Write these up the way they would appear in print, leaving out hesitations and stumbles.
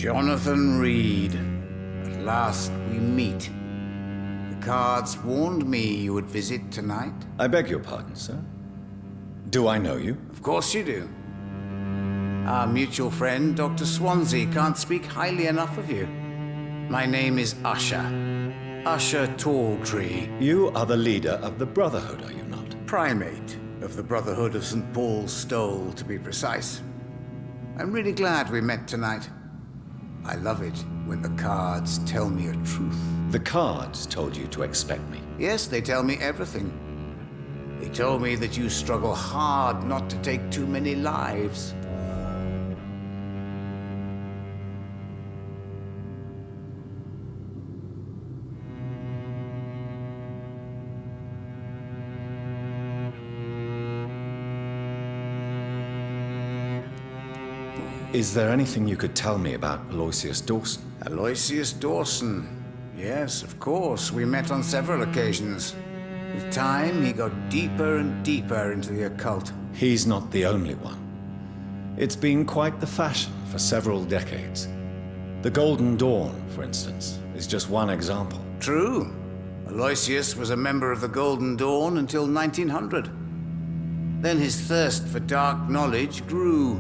Jonathan Reed. At last we meet. The cards warned me you would visit tonight. I beg your pardon, sir. Do I know you? Of course you do. Our mutual friend, Dr. Swansea, can't speak highly enough of you. My name is Usher. Usher Talltree. You are the leader of the Brotherhood, are you not? Primate of the Brotherhood of St. Paul's Stole, to be precise. I'm really glad we met tonight. I love it when the cards tell me a truth. The cards told you to expect me. Yes, they tell me everything. They told me that you struggle hard not to take too many lives. Is there anything you could tell me about Aloysius Dawson? Aloysius Dawson. Yes, of course. We met on several occasions. With time, he got deeper and deeper into the occult. He's not the only one. It's been quite the fashion for several decades. The Golden Dawn, for instance, is just one example. True. Aloysius was a member of the Golden Dawn until 1900. Then his thirst for dark knowledge grew.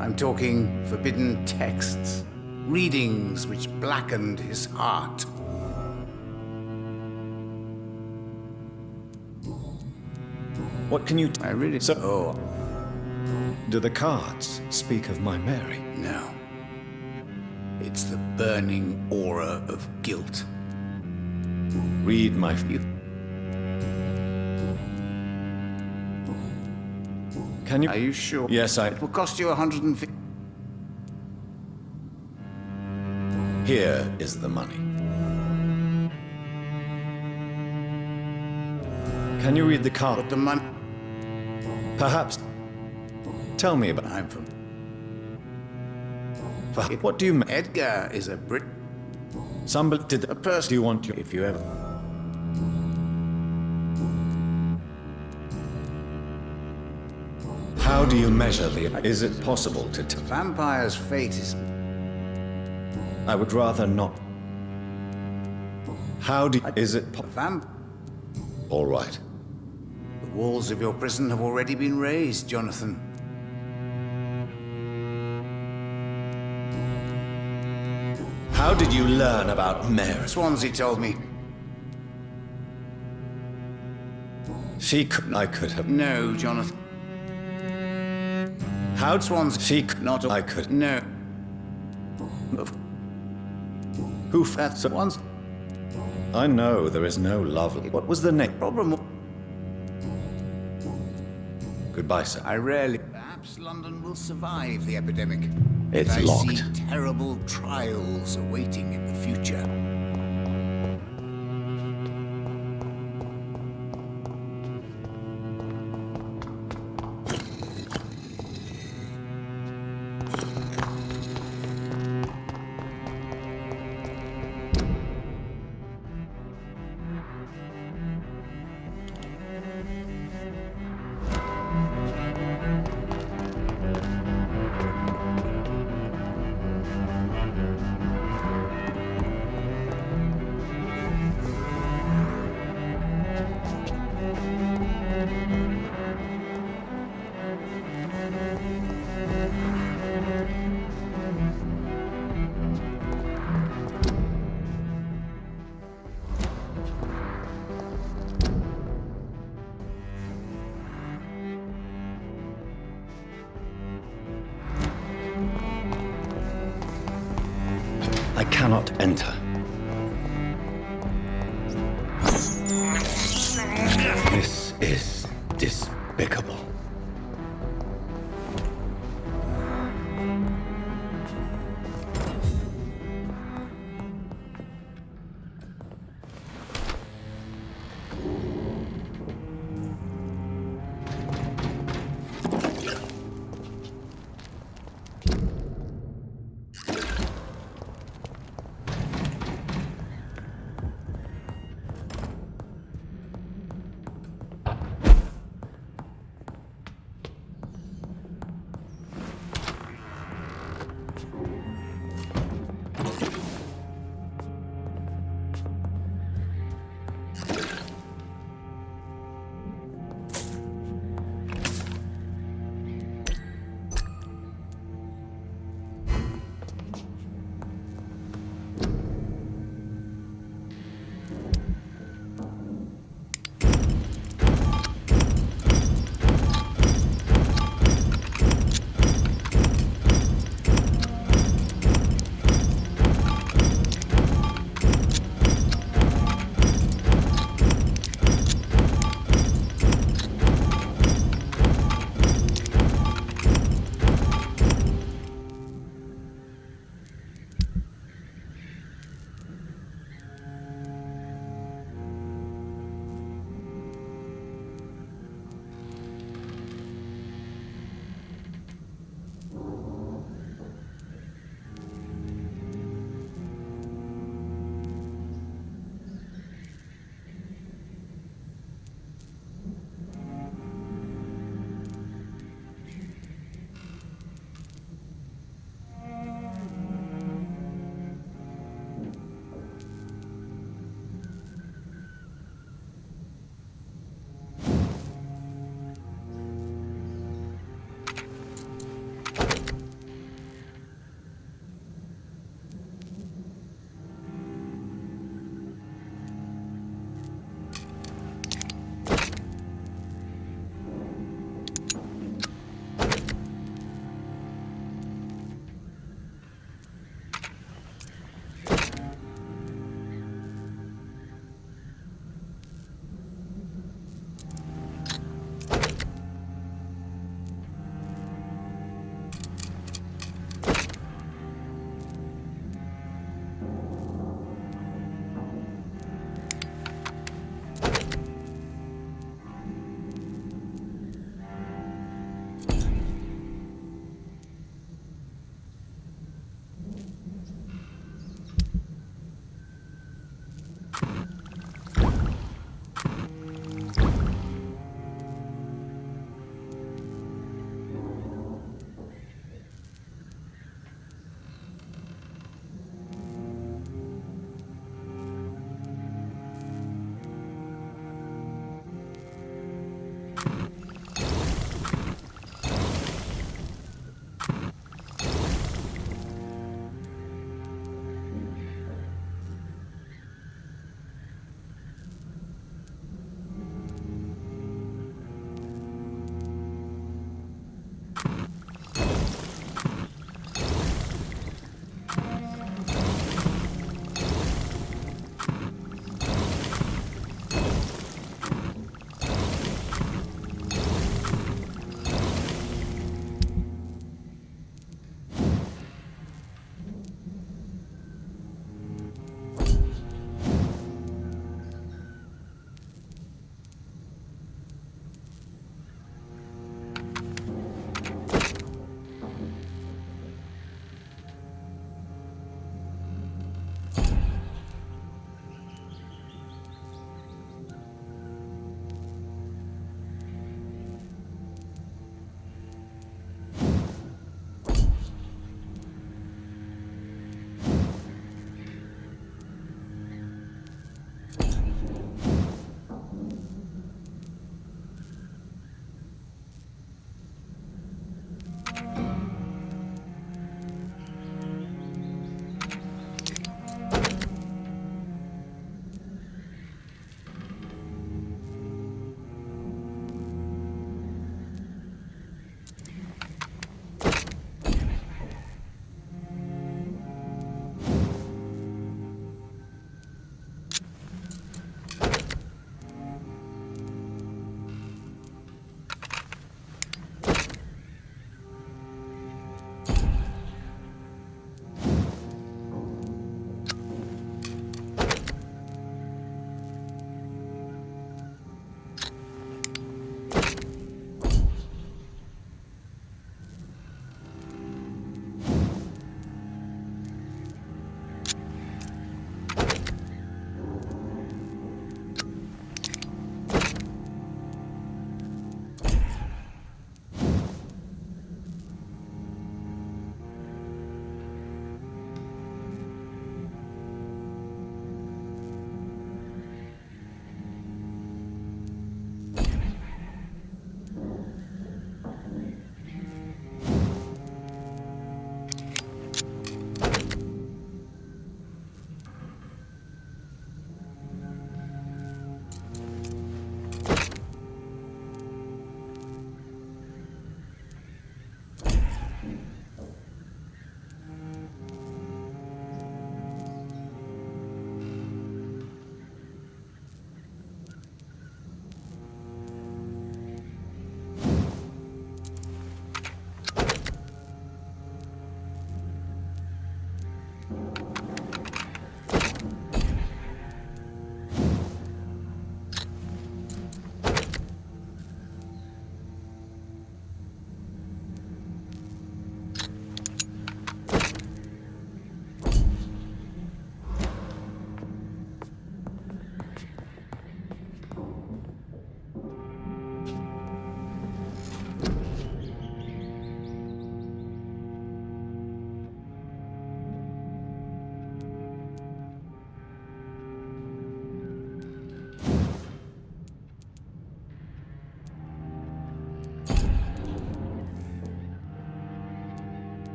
I'm talking forbidden texts, readings which blackened his heart. What can you I really... So, do the cards speak of my Mary? No. It's the burning aura of guilt. Read my... Can you... Are you sure? Yes, It will cost you 150... Here is the money. Can you read the card? But the money... Perhaps. Tell me about... I'm from... What do you mean? Edgar is a Brit... Somebody did... A person... Do you want your... If you ever... How do you measure the... Is it possible to... Vampire's fate is... I would rather not... How do... Is it... All right. The walls of your prison have already been raised, Jonathan. How did you learn about Mary? Swansea told me. She could... I could have... No, Jonathan. How... Swansea... She could... Not... I could... No. Who... That's once... I know there is no love... What was the name? Problem... Goodbye, sir. I rarely... Perhaps London will survive the epidemic. It's I locked. see terrible trials awaiting in the future. I cannot enter. This is despicable.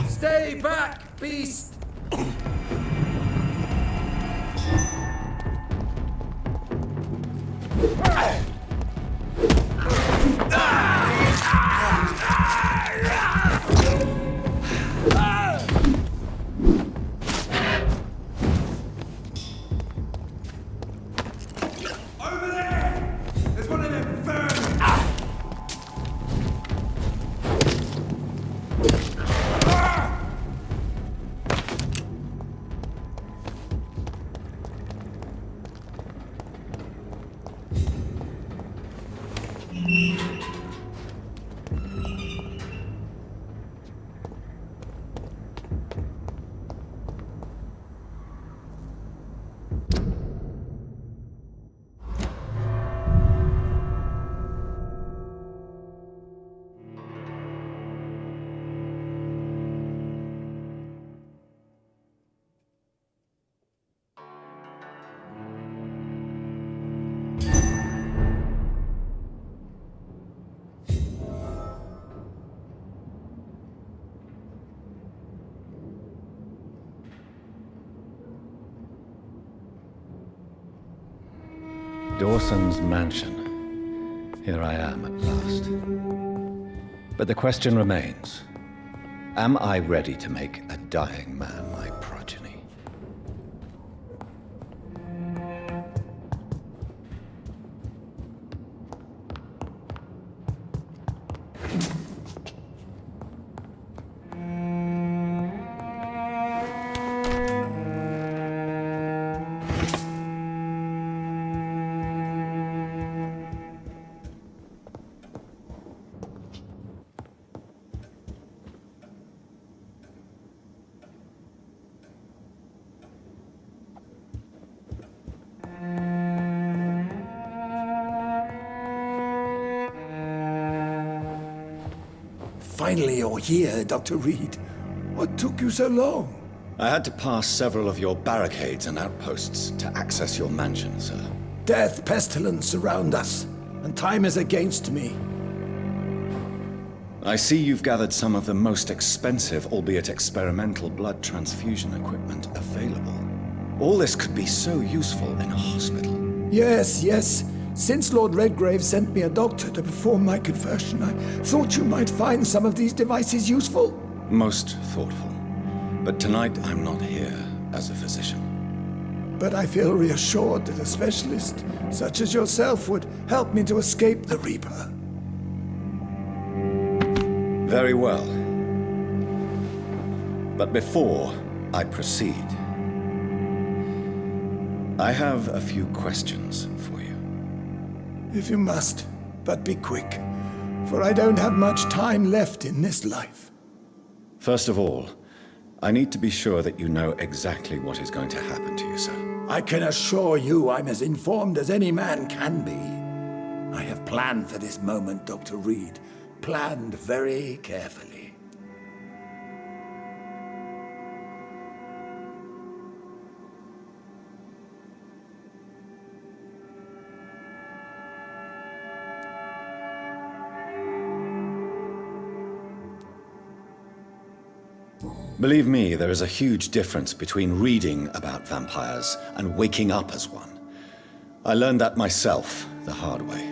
Stay back, beast! Over there! There's one of them vermin! Dawson's mansion. Here I am at last. But the question remains, am I ready to make a dying man my progeny? Finally, you're here, Dr. Reed. What took you so long? I had to pass several of your barricades and outposts to access your mansion, sir. Death, pestilence surround us, and time is against me. I see you've gathered some of the most expensive, albeit experimental, blood transfusion equipment available. All this could be so useful in a hospital. Yes. Since Lord Redgrave sent me a doctor to perform my conversion, I thought you might find some of these devices useful. Most thoughtful. But tonight I'm not here as a physician. But I feel reassured that a specialist such as yourself would help me to escape the Reaper. Very well. But before I proceed, I have a few questions for you. If you must, but be quick, for I don't have much time left in this life. First of all, I need to be sure that you know exactly what is going to happen to you, sir. I can assure you I'm as informed as any man can be. I have planned for this moment, Dr. Reed. Planned very carefully. Believe me, there is a huge difference between reading about vampires and waking up as one. I learned that myself the hard way.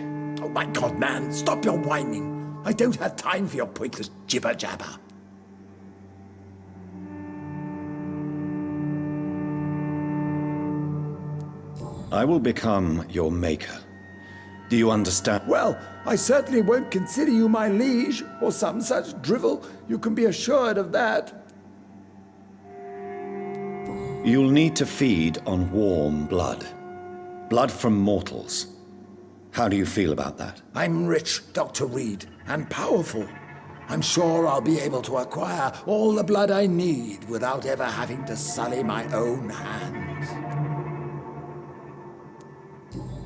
Oh my God, man, stop your whining. I don't have time for your pointless jibber-jabber. I will become your maker. Do you understand? Well, I certainly won't consider you my liege, or some such drivel. You can be assured of that. You'll need to feed on warm blood. Blood from mortals. How do you feel about that? I'm rich, Dr. Reed, and powerful. I'm sure I'll be able to acquire all the blood I need without ever having to sully my own hands.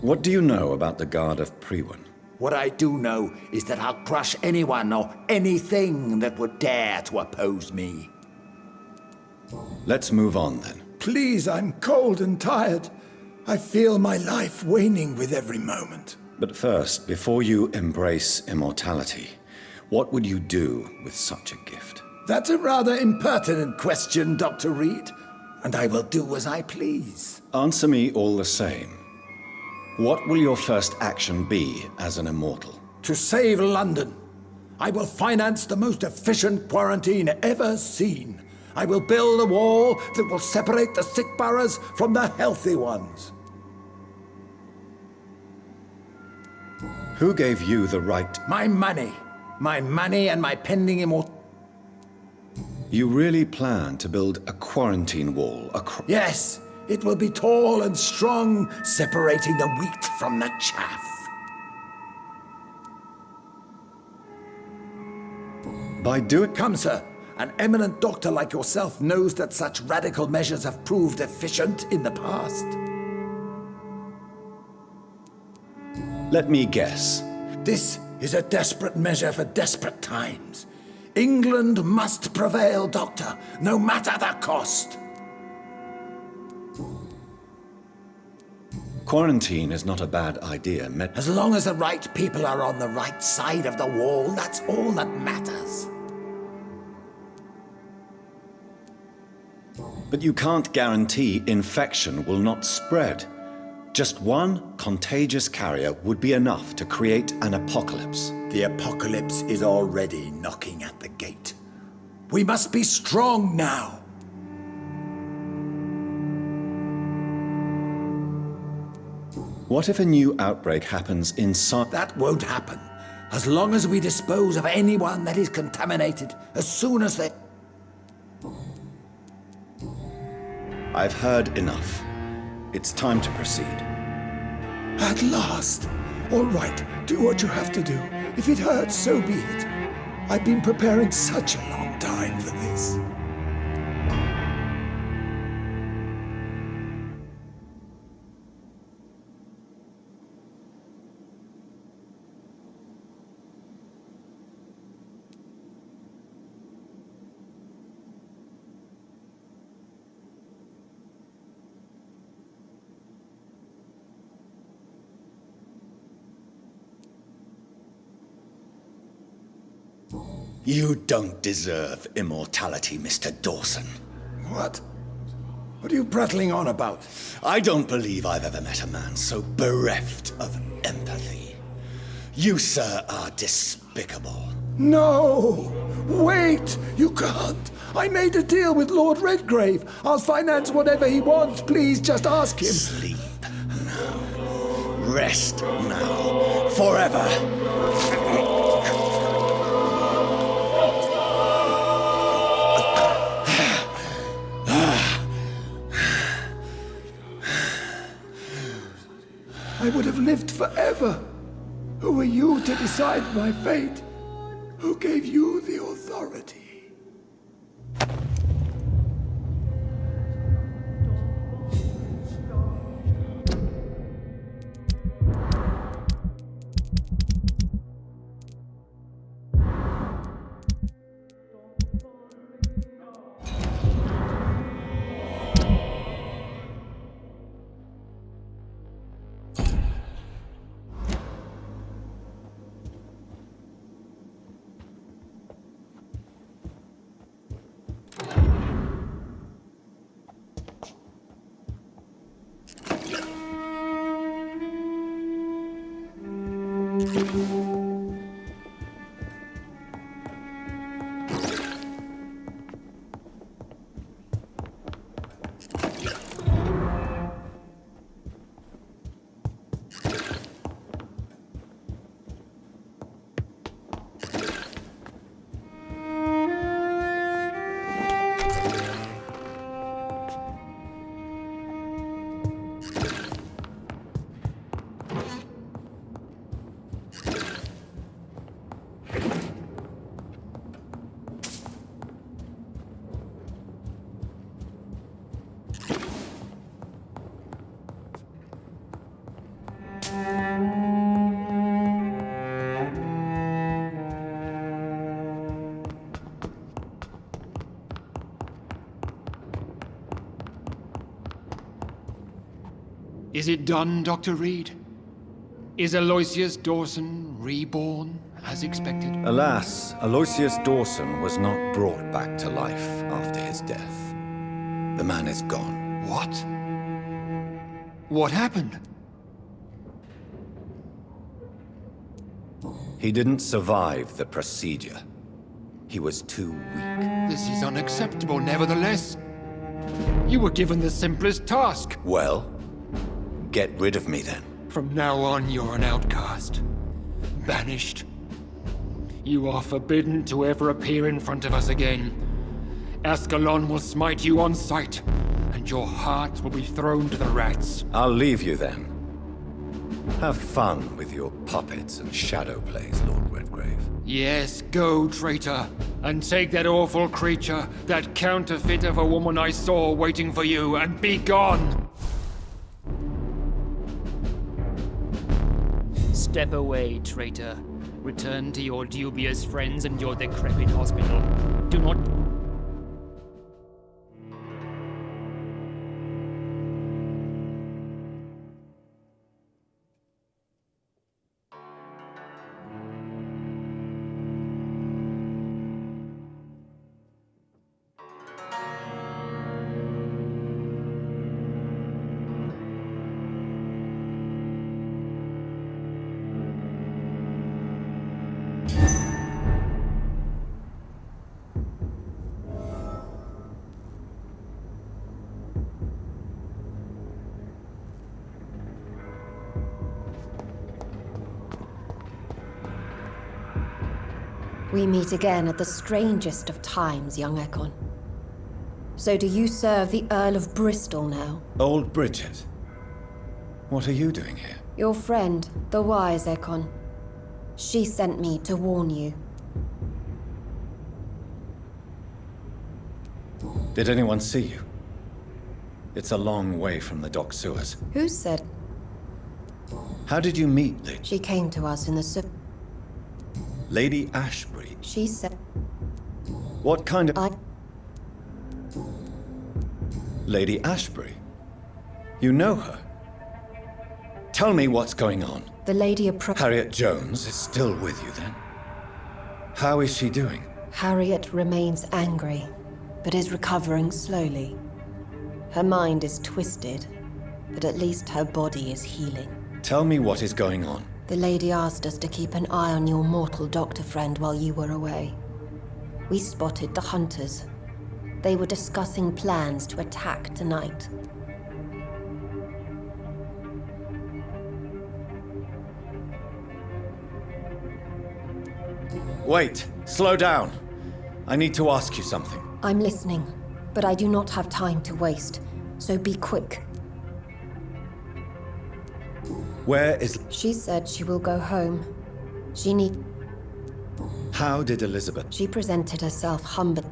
What do you know about the Guard of Priwen? What I do know is that I'll crush anyone or anything that would dare to oppose me. Let's move on then. Please, I'm cold and tired. I feel my life waning with every moment. But first, before you embrace immortality, what would you do with such a gift? That's a rather impertinent question, Dr. Reed, and I will do as I please. Answer me all the same. What will your first action be as an immortal? To save London, I will finance the most efficient quarantine ever seen. I will build a wall that will separate the sick boroughs from the healthy ones. Who gave you the right? My money. My money and my pending immortality. You really plan to build a quarantine wall across... Yes, it will be tall and strong, separating the wheat from the chaff. By doing... Come, sir. An eminent doctor like yourself knows that such radical measures have proved efficient in the past. Let me guess. This is a desperate measure for desperate times. England must prevail, Doctor, no matter the cost. Quarantine is not a bad idea, As long as the right people are on the right side of the wall, that's all that matters. But you can't guarantee infection will not spread. Just one contagious carrier would be enough to create an apocalypse. The apocalypse is already knocking at the gate. We must be strong now. What if a new outbreak happens inside... That won't happen. As long as we dispose of anyone that is contaminated, as soon as they... I've heard enough. It's time to proceed. At last. All right, do what you have to do. If it hurts, so be it. I've been preparing such a long time for this. You don't deserve immortality, Mr. Dawson. What? What are you prattling on about? I don't believe I've ever met a man so bereft of empathy. You, sir, are despicable. No! Wait! You can't! I made a deal with Lord Redgrave. I'll finance whatever he wants. Please, just ask him. Sleep now. Rest now. Forever. I would have lived forever. Who are you to decide my fate? Who gave you the authority? Is it done, Dr. Reed? Is Aloysius Dawson reborn, as expected? Alas, Aloysius Dawson was not brought back to life after his death. The man is gone. What? What happened? He didn't survive the procedure. He was too weak. This is unacceptable, nevertheless. You were given the simplest task. Well, get rid of me then. From now on, you're an outcast. Banished. You are forbidden to ever appear in front of us again. Ascalon will smite you on sight, and your heart will be thrown to the rats. I'll leave you then. Have fun with your puppets and shadow plays, Lord Redgrave. Yes, go, traitor, and take that awful creature, that counterfeit of a woman I saw waiting for you, and be gone! Step away, traitor. Return to your dubious friends and your decrepit hospital. Do not... We meet again at the strangest of times, young Ekon. So do you serve the Earl of Bristol now? Old Bridget. What are you doing here? Your friend, the wise Ekon. She sent me to warn you. Did anyone see you? It's a long way from the dock sewers. Who said? How did you meet She came to us in the Lady Ashbury? She said... What kind of... Lady Ashbury? You know her? Tell me what's going on. The lady Harriet Jones is still with you then? How is she doing? Harriet remains angry, but is recovering slowly. Her mind is twisted, but at least her body is healing. Tell me what is going on. The lady asked us to keep an eye on your mortal doctor friend while you were away. We spotted the hunters. They were discussing plans to attack tonight. Wait, slow down. I need to ask you something. I'm listening, but I do not have time to waste, so be quick. Where is... She said she will go home. She need... How did Elizabeth... She presented herself humble.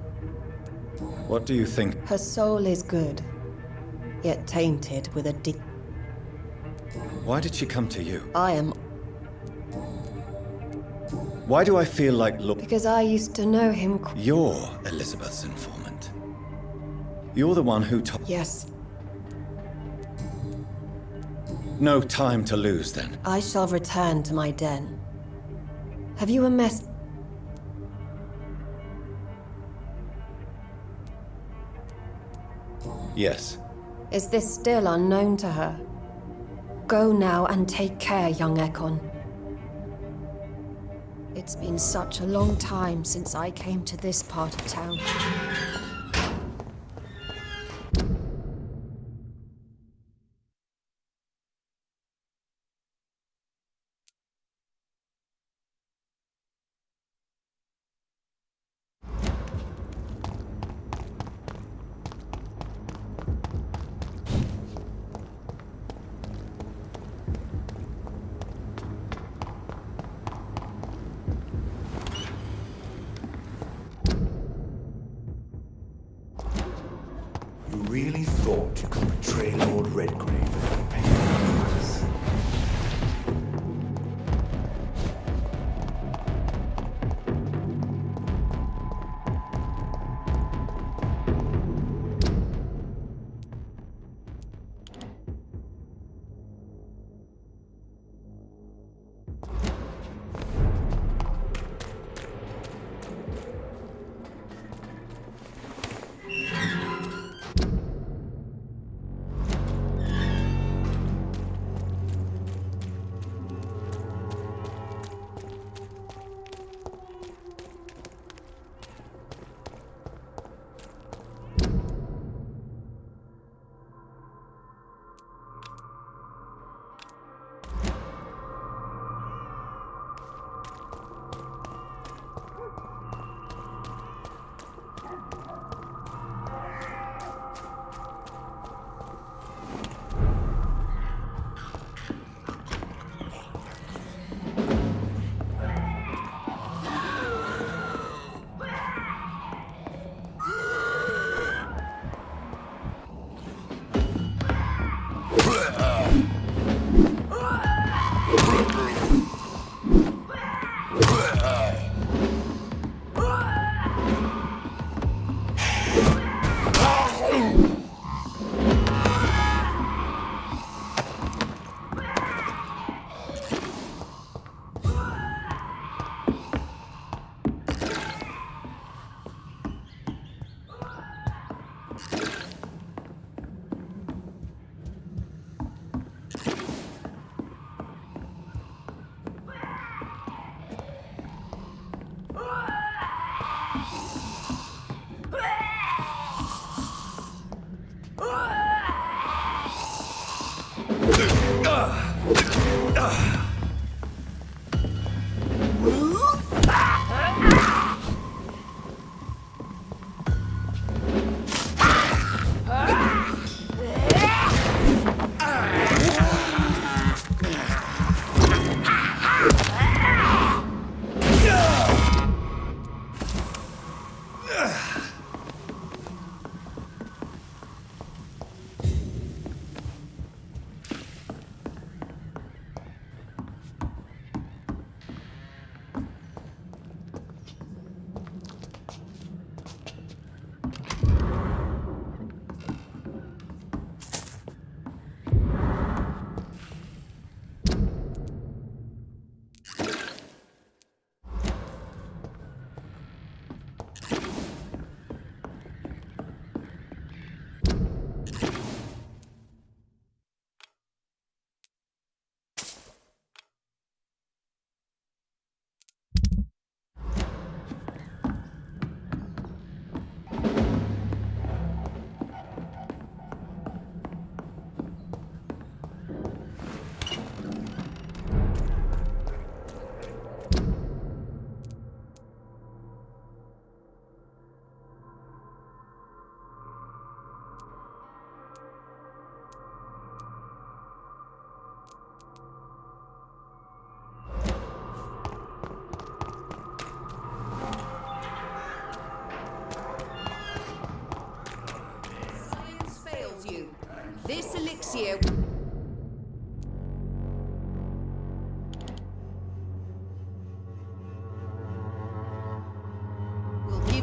What do you think? Her soul is good, yet tainted with a Why did she come to you? I am... Why do I feel like Because I used to know him... You're Elizabeth's informant. You're the one who told... Yes. No time to lose, then. I shall return to my den. Have you a mess... Yes. Is this still unknown to her? Go now and take care, young Ekon. It's been such a long time since I came to this part of town. You really thought you could betray Lord Redgrave and pay the price?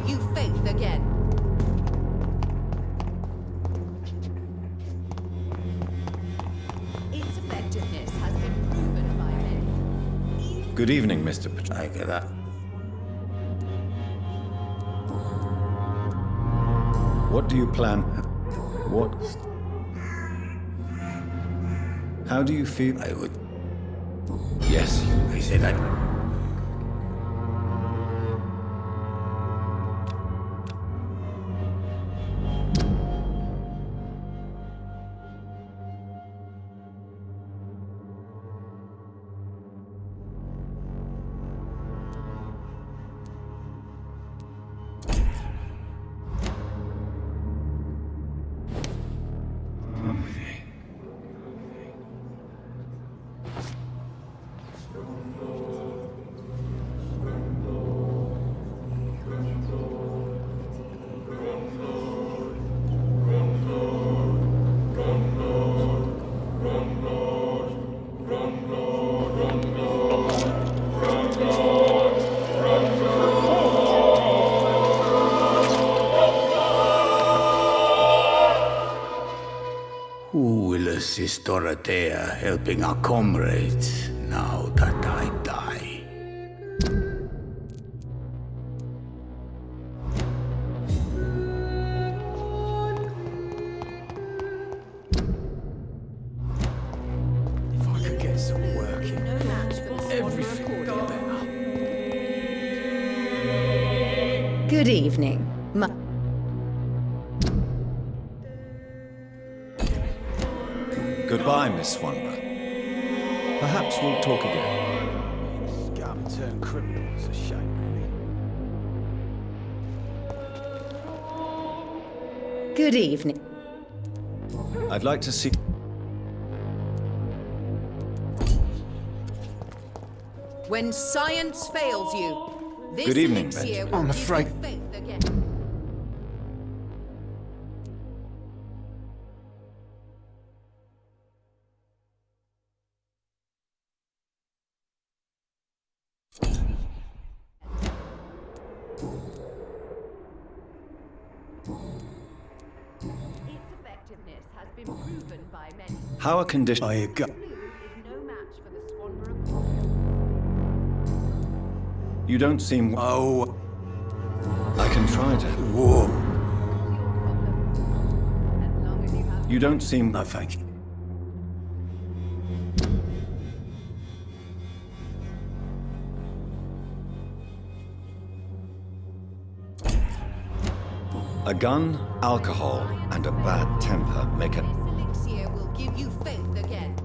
give you faith again. Its effectiveness has been proven by many. Good evening, Mr. I get that. What do you plan? What? How do you feel? I would. Yes, I said I. Who will assist Dorothea helping our comrades now that I die? If I could get some work in, No match for the everything would be better. Good evening. Goodbye, Miss Swanborough. Perhaps we'll talk again. Scum turned criminal. It's a shame, really. Good evening. I'd like to see... When science fails you, this Good evening, elixir Benjamin. will I'm give afraid- you faith again. Its effectiveness has been proven by many. How are conditions... I got. Blue is no match for the Swanborough. You don't seem... Oh. I can try to... Whoa. As long as you have You don't seem... No, thank you. A gun, alcohol, and a bad temper make an... this elixir will give you faith again.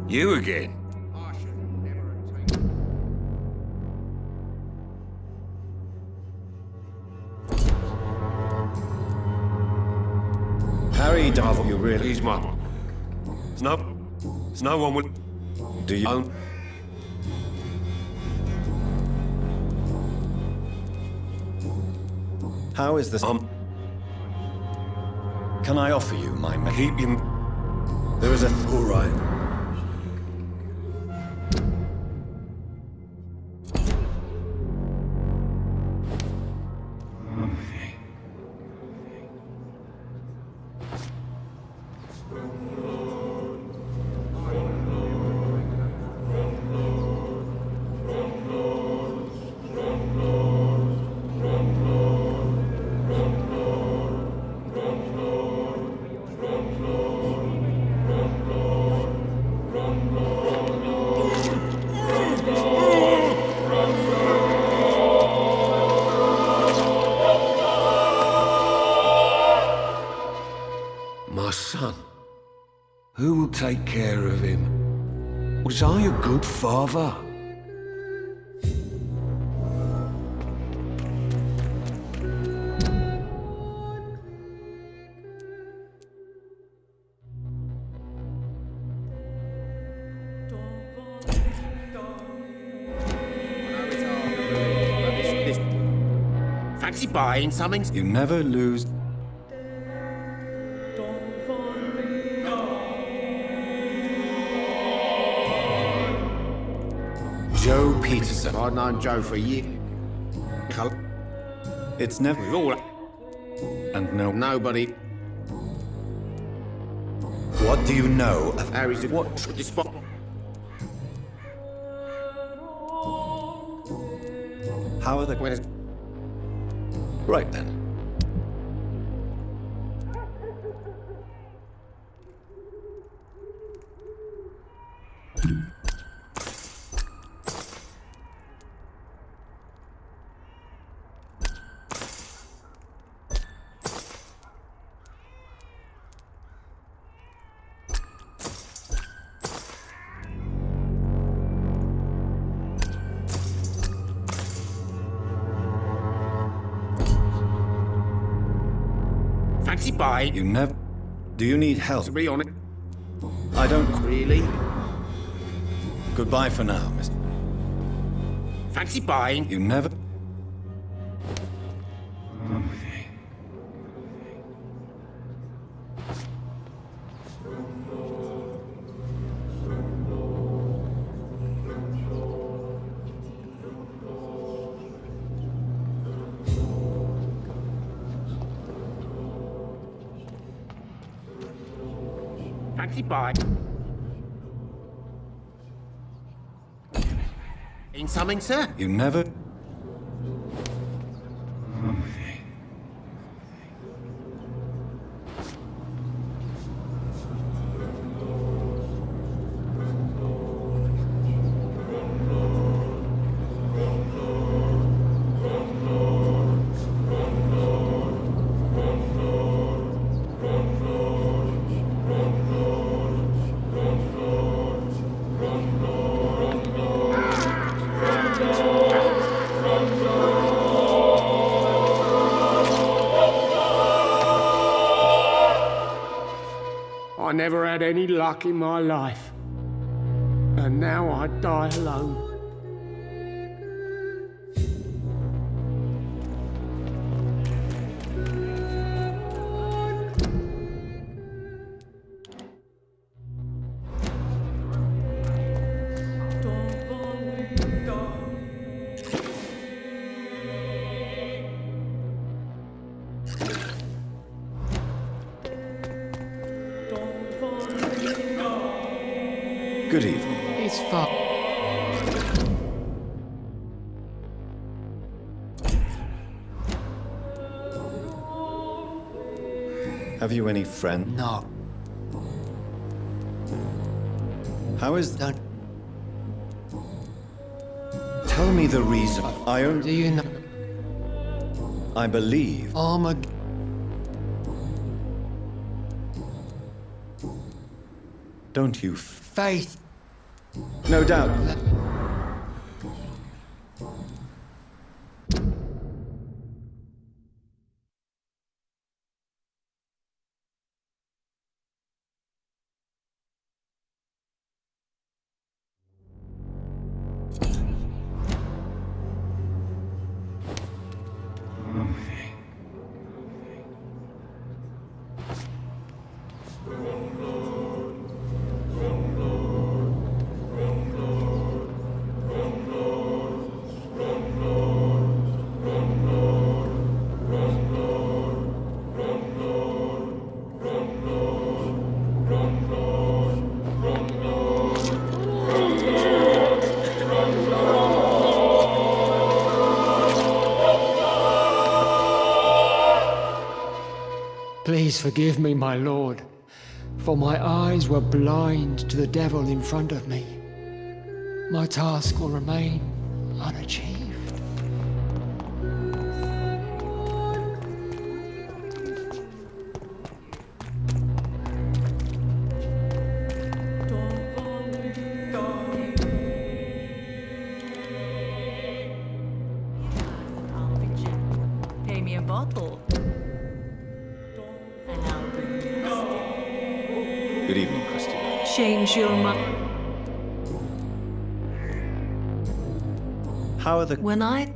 You again? Harry Darvel, you really... He's my... No one will... Do you... own... How is this... Can I offer you my... Keep him... There is a... All right. take care of him? Was I a good father? Fancy buying something? You never lose. Joe Peterson. I've known Joe for a year. It's never. We've all. And no. Nobody. What do you know of Harry's a what? this spot. How are the. When is Right then. fancy buying? You never. Do you need help? To be honest. I don't. Really? Goodbye for now, Mr. Fancy buying? You never. Fancy buying? In something, sir? You never. I never had any luck in my life. And now I die alone. Good evening. It's far. Have you any friend? No. How is that? Tell me the reason. I Do only. you know I believe. Don't you? Faith? No doubt. Please forgive me, my lord, for my eyes were blind to the devil in front of me. My task will remain unachieved. me a bottle. And I'll bring you a stick. Good evening, Christina. Change your mind. How are the... When I...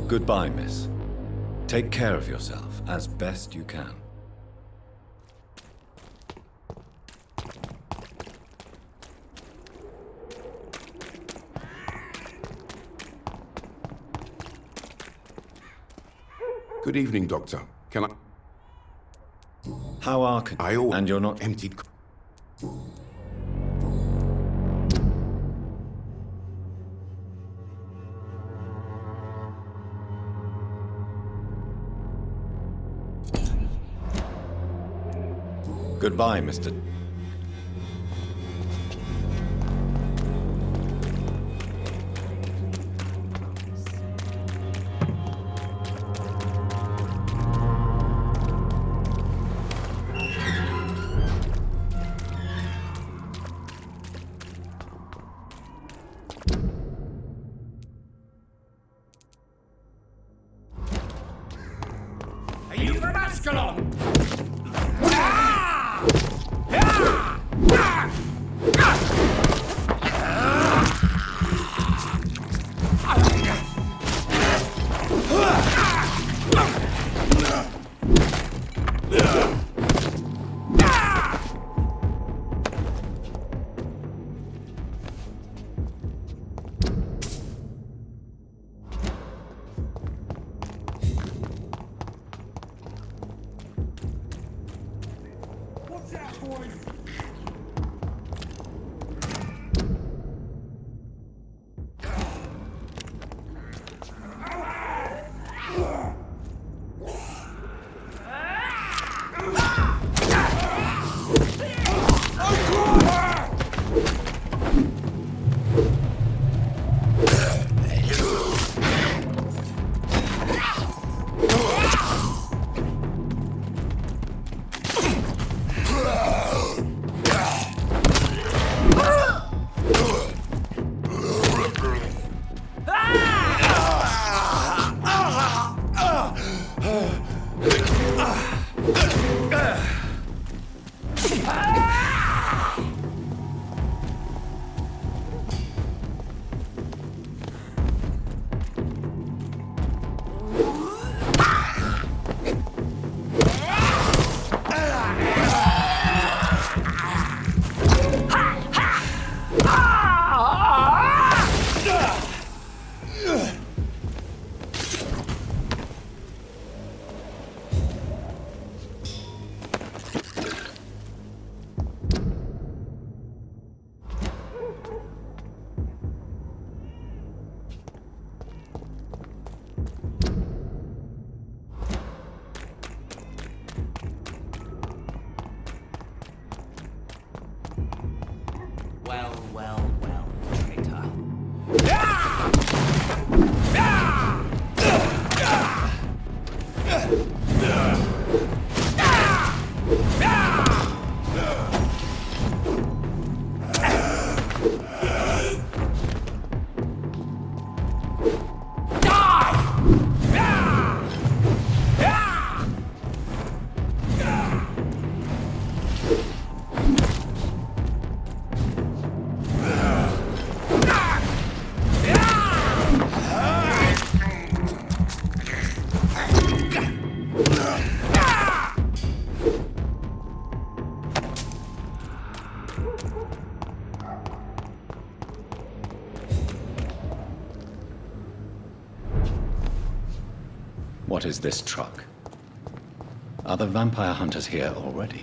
Goodbye, miss. Take care of yourself as best you can. Good evening, Doctor. Can I... How are... And you're not... Emptied... Goodbye, Mr. Are you from Ascalon? Well, traitor. What is this truck? Are the vampire hunters here already?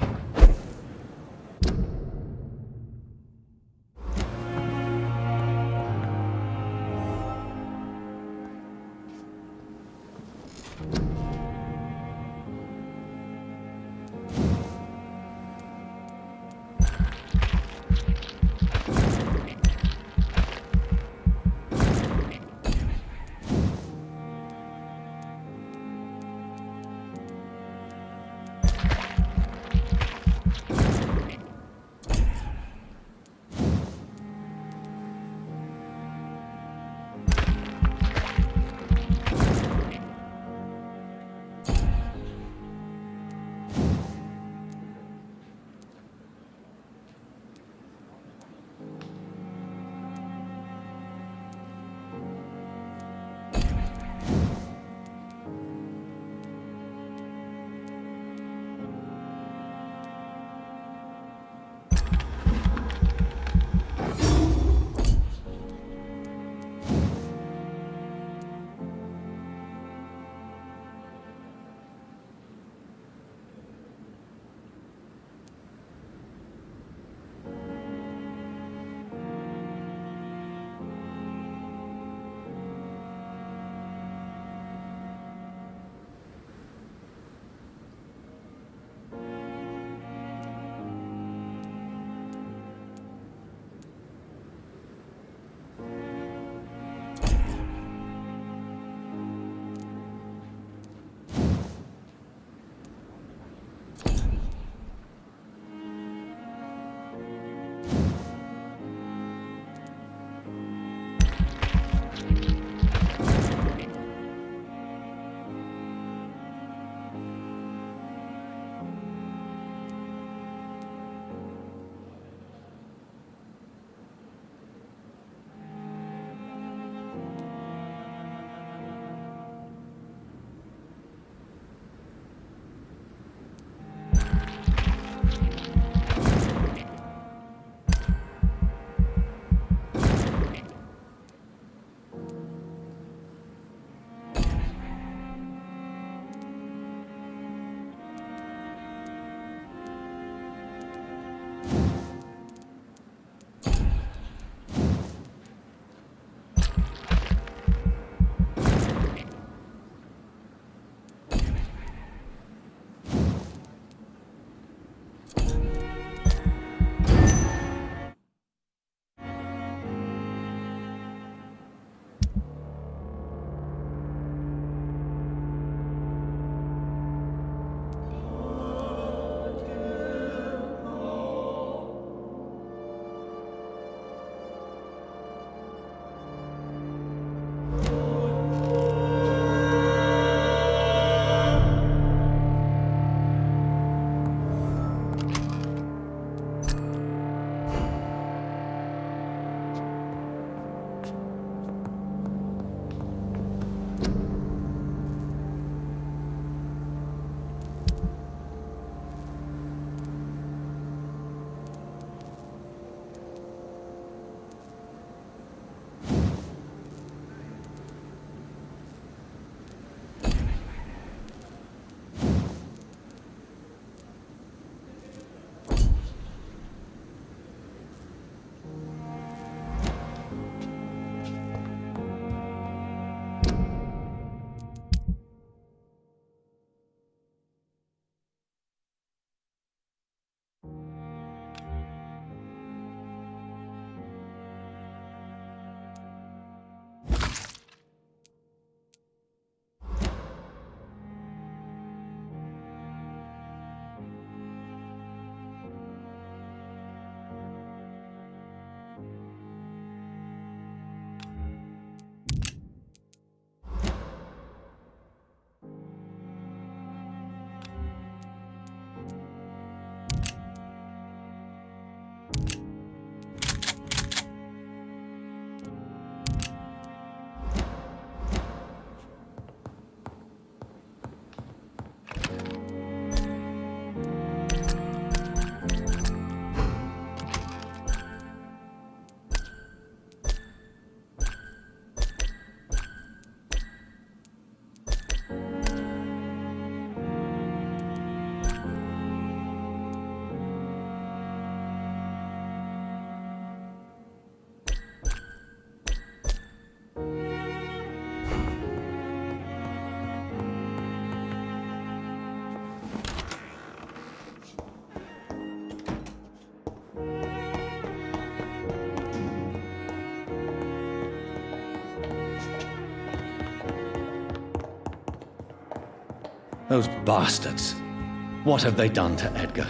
Those bastards. What have they done to Edgar?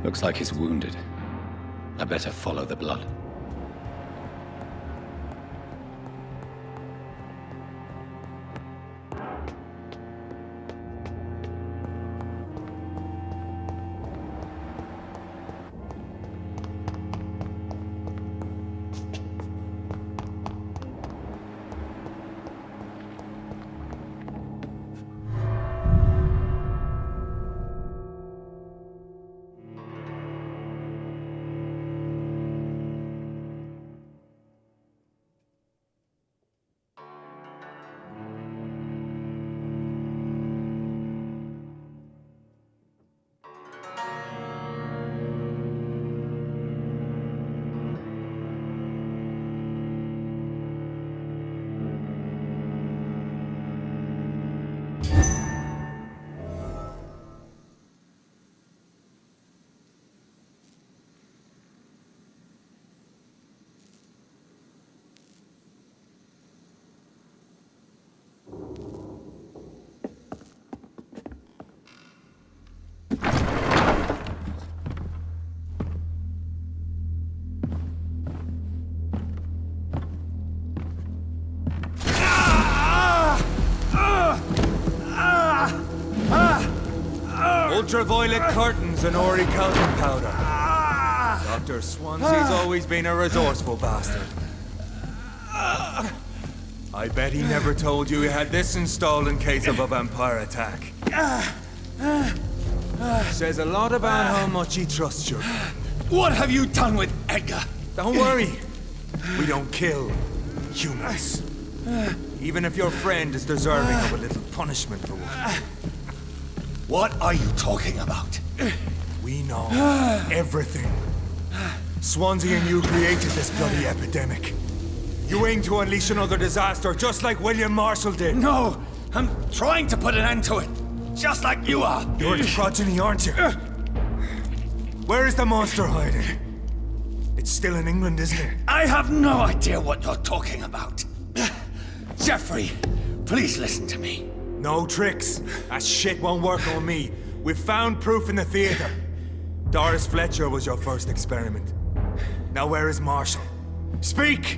Looks like he's wounded. I better follow the blood. Ultraviolet curtains and orichalcum powder. Dr. Swansea's always been a resourceful bastard. I bet he never told you he had this installed in case of a vampire attack. Says a lot about how much he trusts your friend. What have you done with Edgar? Don't worry. We don't kill humans. Even if your friend is deserving of a little punishment for one. What are you talking about? We know everything. Swansea and you created this bloody epidemic. You aim to unleash another disaster, just like William Marshall did. No, I'm trying to put an end to it, just like you are. You're the progeny, aren't you? Where is the monster hiding? It's still in England, isn't it? I have no idea what you're talking about. Geoffrey, please listen to me. No tricks. That shit won't work on me. We've found proof in the theater. Doris Fletcher was your first experiment. Now where is Marshall? Speak!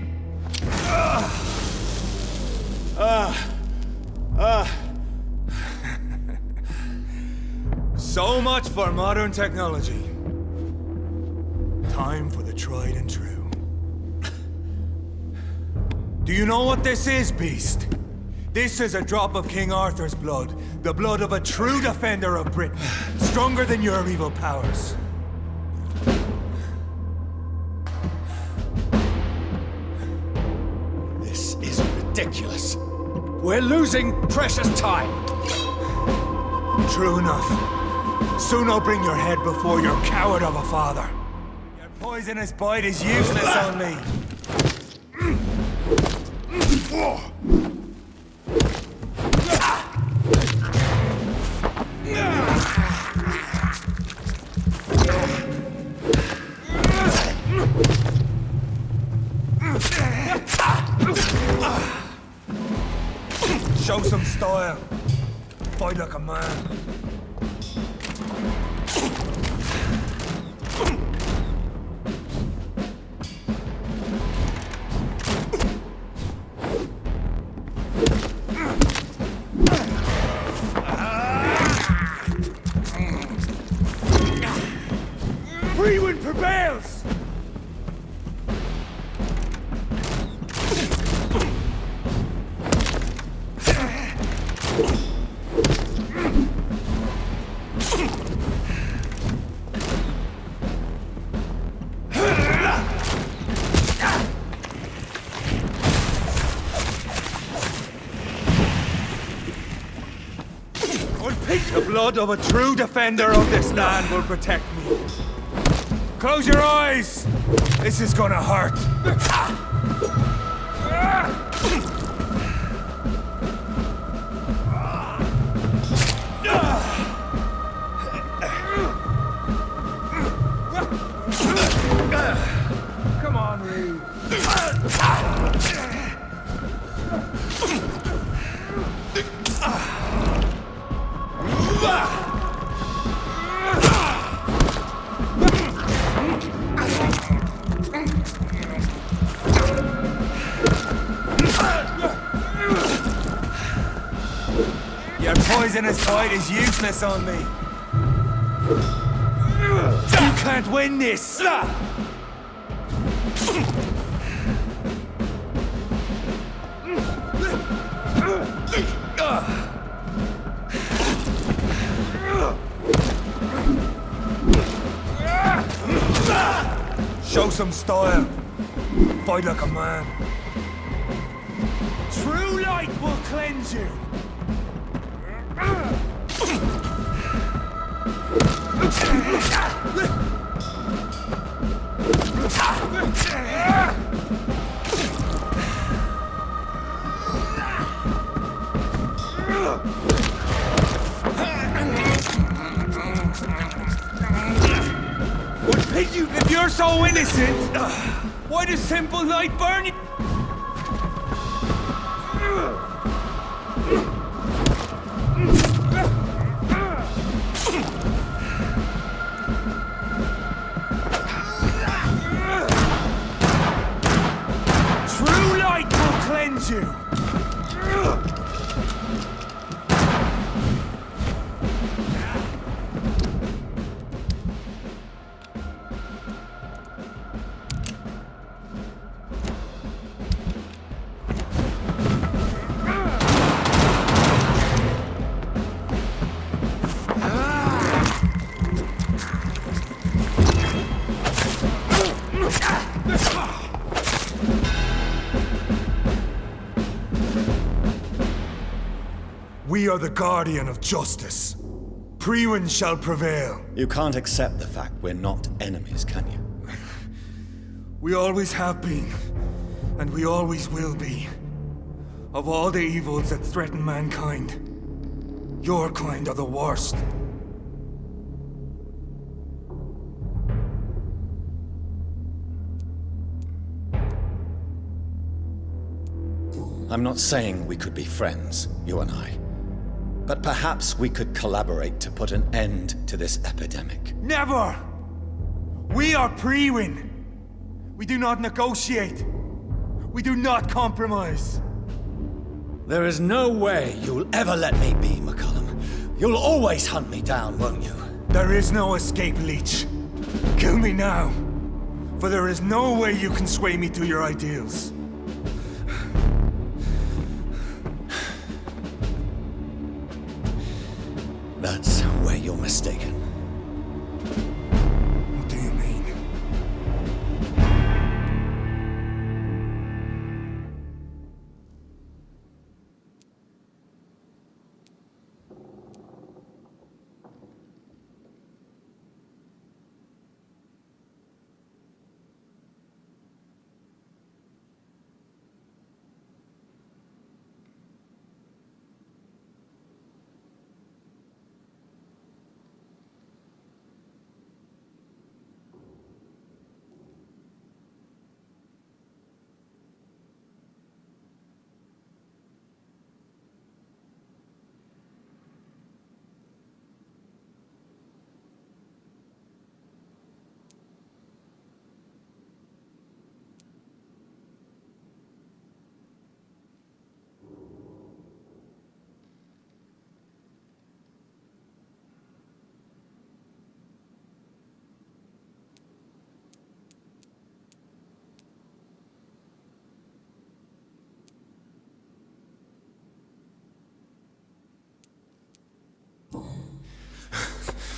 So much for modern technology. Time for the tried and true. Do you know what this is, Beast? This is a drop of King Arthur's blood. The blood of a true defender of Britain. Stronger than your evil powers. This is ridiculous. We're losing precious time. True enough. Soon I'll bring your head before your coward of a father. Your poisonous bite is useless on me. Show some style. Fight like a man. Freewind prevails! The blood of a true defender of this land will protect me. Close your eyes! This is gonna hurt. Come on, Reed. Your poisonous bite is useless on me. You can't win this! Show some style. Fight like a man. True light will cleanse you. If you're so innocent, why does simple light burn you? True light will cleanse you. We are the guardian of justice. Priwen shall prevail. You can't accept the fact we're not enemies, can you? We always have been, and we always will be. Of all the evils that threaten mankind, your kind are the worst. I'm not saying we could be friends, you and I. But perhaps we could collaborate to put an end to this epidemic. Never! We are Priwen. We do not negotiate. We do not compromise. There is no way you'll ever let me be, McCullum. You'll always hunt me down, won't you? There is no escape, Leech. Kill me now. For there is no way you can sway me to your ideals. That's where you're mistaken. What do you mean?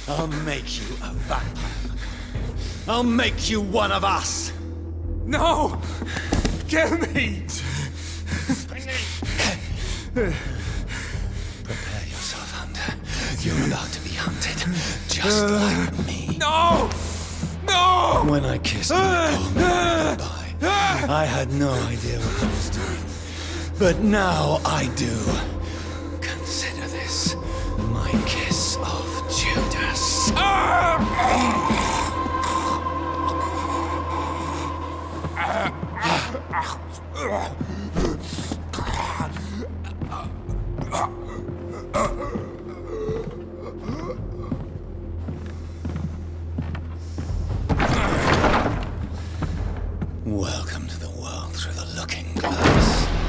I'll make you a vampire. I'll make you one of us. No! Kill me! Prepare yourself, Hunter. You're about to be hunted, just like me. No! No! When I kissed McCullum goodbye, I had no idea what I was doing. But now I do. Consider this my kiss of Judas. Welcome to the world through the looking glass.